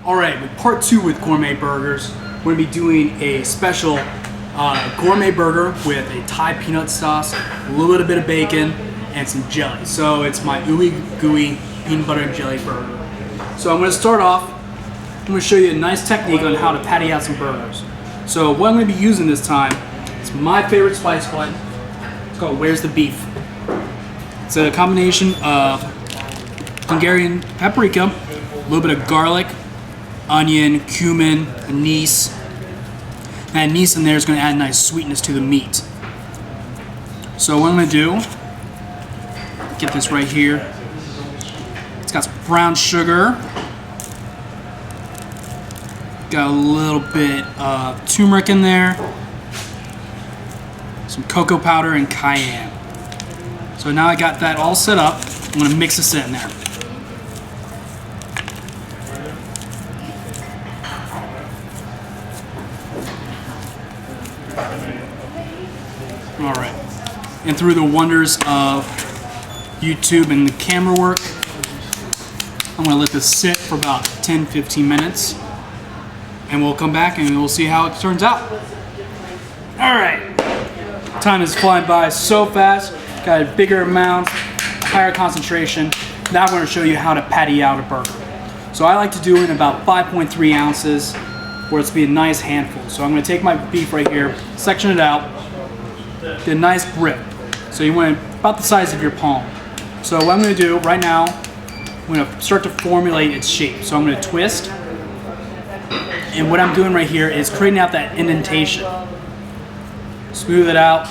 Alright, with part 2 with gourmet burgers, we're going to be doing a special gourmet burger with a Thai peanut sauce, a little bit of bacon, and some jelly. So it's my ooey gooey peanut butter and jelly burger. So I'm going to start off, I'm going to show you a nice technique on how to patty out some burgers. So what I'm going to be using this time is my favorite spice blend. It's called Where's the Beef. It's a combination of Hungarian paprika, a little bit of garlic, onion, cumin, anise. And that anise in there is going to add nice sweetness to the meat. So what I'm going to do, get this right here. It's got some brown sugar. Got a little bit of turmeric in there. Some cocoa powder and cayenne. So now I got that all set up. I'm going to mix this in there. Alright, and through the wonders of YouTube and the camera work, I'm going to let this sit for about 10-15 minutes, and we'll come back and we'll see how it turns out. Alright, time is flying by so fast, got a bigger amount, higher concentration. Now I'm going to show you how to patty out a burger. So I like to do it in about 5.3 ounces, where it's be a nice handful. So I'm going to take my beef right here, section it out, get a nice grip. So you want it about the size of your palm. So what I'm going to do right now, I'm going to start to formulate its shape. So I'm going to twist. And what I'm doing right here is creating out that indentation. Smooth it out.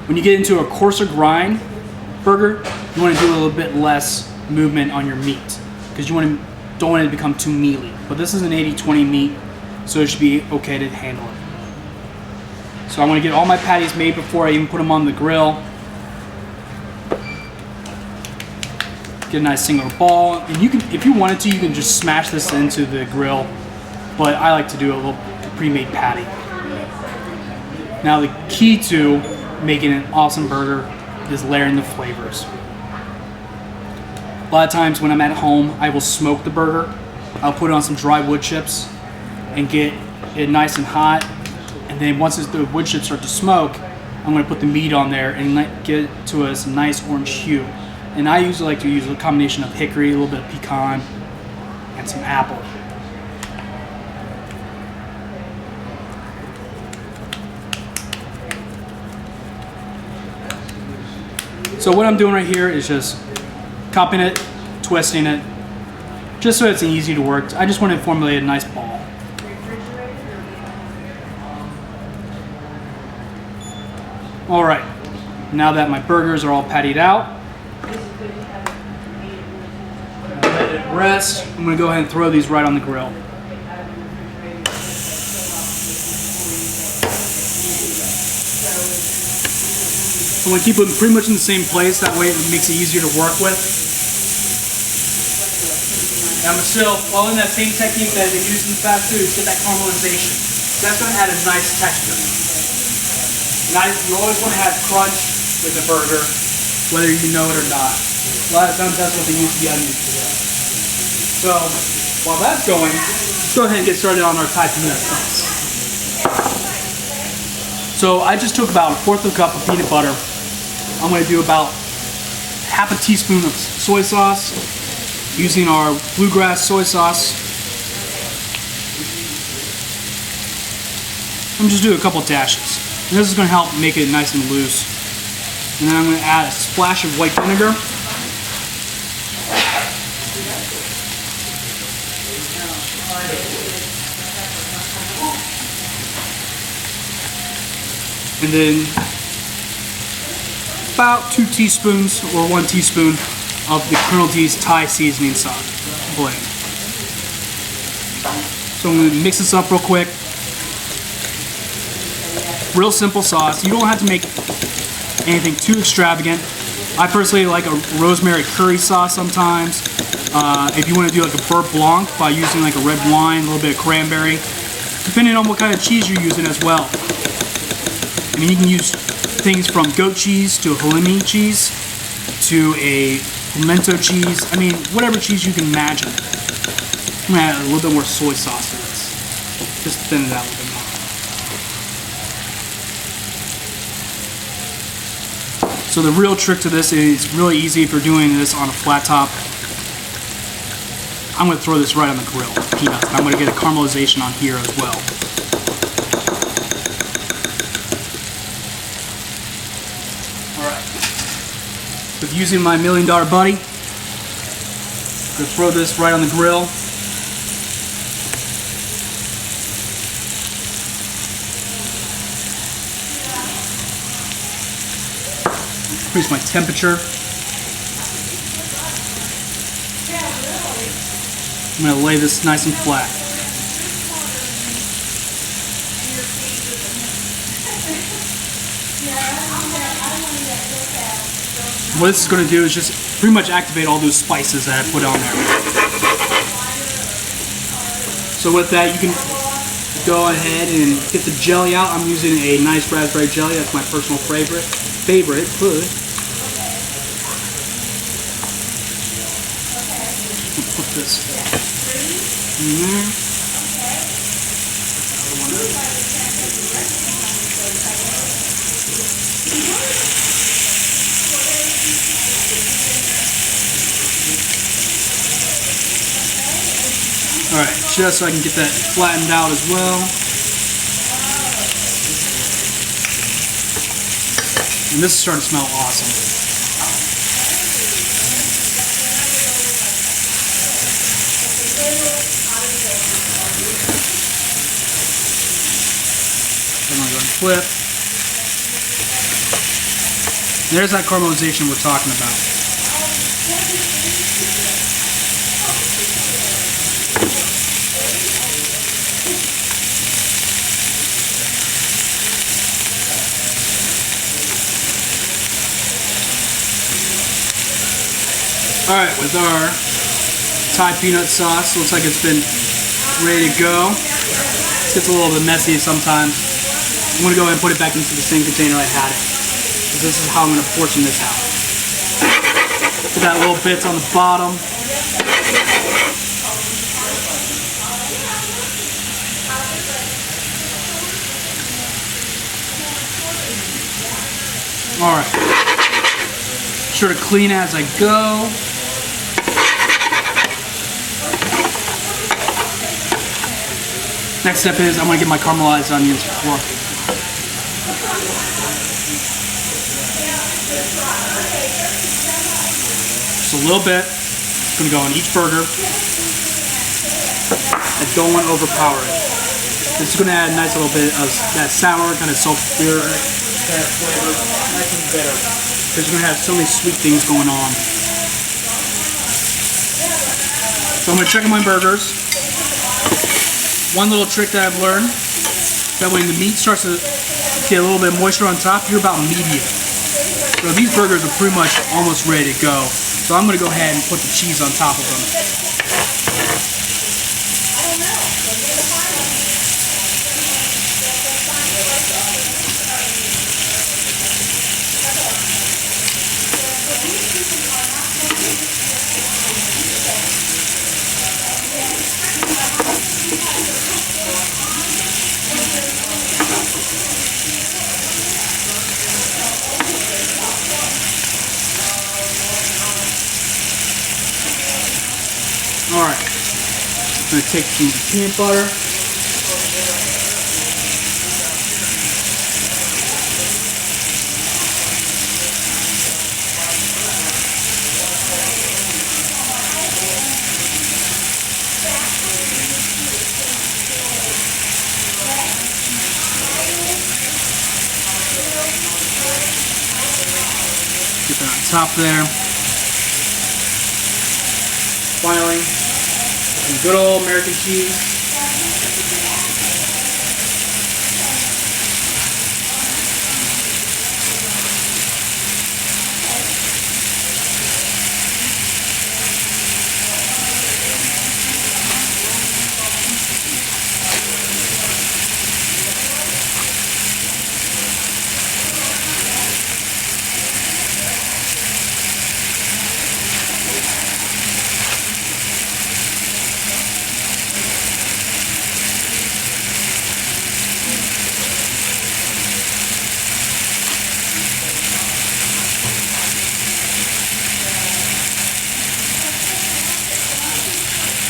When you get into a coarser grind burger, you want to do a little bit less movement on your meat, because you don't want it to become too mealy. But this is an 80-20 meat, so it should be okay to handle it. So I'm going to get all my patties made before I even put them on the grill. Get a nice single ball, and you can, if you wanted to, you can just smash this into the grill. But I like to do a little pre-made patty. Now the key to making an awesome burger is layering the flavors. A lot of times when I'm at home, I will smoke the burger. I'll put it on some dry wood chips and get it nice and hot. And then once the wood chips start to smoke, I'm going to put the meat on there and get it to a nice orange hue. And I usually like to use a combination of hickory, a little bit of pecan, and some apple. So what I'm doing right here is just cupping it, twisting it, just so it's easy to work. I just want to formulate a nice ball. Alright, now that my burgers are all pattied out, let it rest. I'm going to go ahead and throw these right on the grill. I'm going to keep them pretty much in the same place, that way it makes it easier to work with. And I'm still following that same technique that they use in fast foods, get that caramelization. So that's going to add a nice texture. And you always want to have crunch with the burger, whether you know it or not. A lot of times that's what they use the onions for. So while that's going, let's go ahead and get started on our Thai peanut sauce. So I just took about 1/4 cup of peanut butter. I'm going to do about half a teaspoon of soy sauce, using our bluegrass soy sauce. I'm just doing a couple dashes. And this is going to help make it nice and loose. And then I'm going to add a splash of white vinegar. And then about 2 teaspoons or 1 teaspoon of the Colonel D's Thai seasoning sauce blend. So I'm going to mix this up real quick. Real simple sauce. You don't have to make anything too extravagant. I personally like a rosemary curry sauce sometimes. If you want to do like a beurre blanc by using like a red wine, a little bit of cranberry, depending on what kind of cheese you're using as well. I mean, you can use things from goat cheese to halloumi cheese to a pimento cheese. I mean, whatever cheese you can imagine. I'm gonna add a little bit more soy sauce to this. Just thin it out a little bit more. So the real trick to this is really easy if you're doing this on a flat top. I'm going to throw this right on the grill, peanuts. I'm going to get a caramelization on here as well. Alright. With using my $1 Million Buddy, I'm going to throw this right on the grill. Increase my temperature. I'm going to lay this nice and flat. What this is going to do is just pretty much activate all those spices that I put on there. So with that, you can go ahead and get the jelly out. I'm using a nice raspberry jelly. That's my personal favorite. Put this in there. Alright, just so I can get that flattened out as well. And this is starting to smell awesome. I'm going to go and flip. There's that caramelization we're talking about. Alright, with our Thai peanut sauce, looks like it's been ready to go. It gets a little bit messy sometimes. I'm going to go ahead and put it back into the same container I had it. Because this is how I'm going to portion this out. Put that little bits on the bottom. Alright. Sure to clean as I go. Next step is I'm going to get my caramelized onions for. Just a little bit. It's going to go on each burger. I don't want to overpower it. This is going to add a nice little bit of that sour, kind of sulfur flavor, nice and bitter. Because you're going to have so many sweet things going on. So I'm going to check on my burgers. One little trick that I've learned, that when the meat starts to get a little bit of moisture on top, you're about medium. So these burgers are pretty much almost ready to go. So I'm going to go ahead and put the cheese on top of them. Alright, I'm going to take some peanut butter. Get that on top there. Finally, some good old American cheese.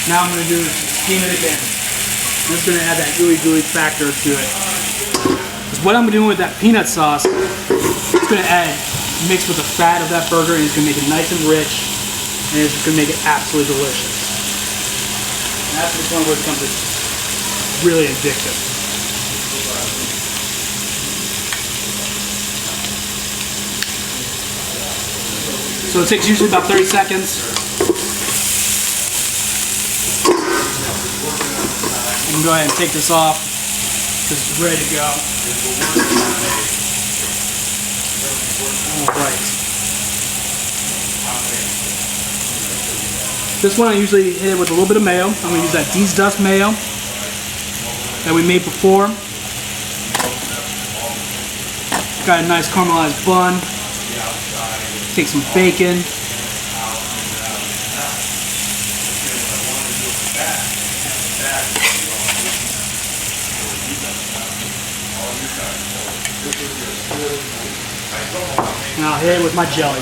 Now I'm going to do is steam it again. That's going to add that gooey factor to it. Because what I'm doing with that peanut sauce, it's going to add, mix with the fat of that burger, and it's going to make it nice and rich, and it's going to make it absolutely delicious. And that's the point where it becomes really addictive. So it takes usually about 30 seconds. You can go ahead and take this off because it's ready to go. Alright. This one I usually hit it with a little bit of mayo. I'm going to use that Dee's Dust mayo that we made before. Got a nice caramelized bun. Take some bacon. And I'll hit it with my jelly.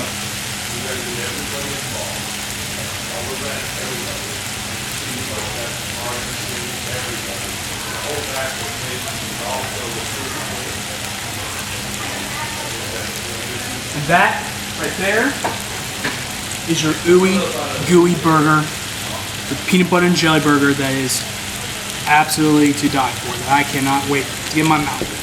And that right there is your ooey gooey burger, the peanut butter and jelly burger that is absolutely to die for. That I cannot wait to get in my mouth.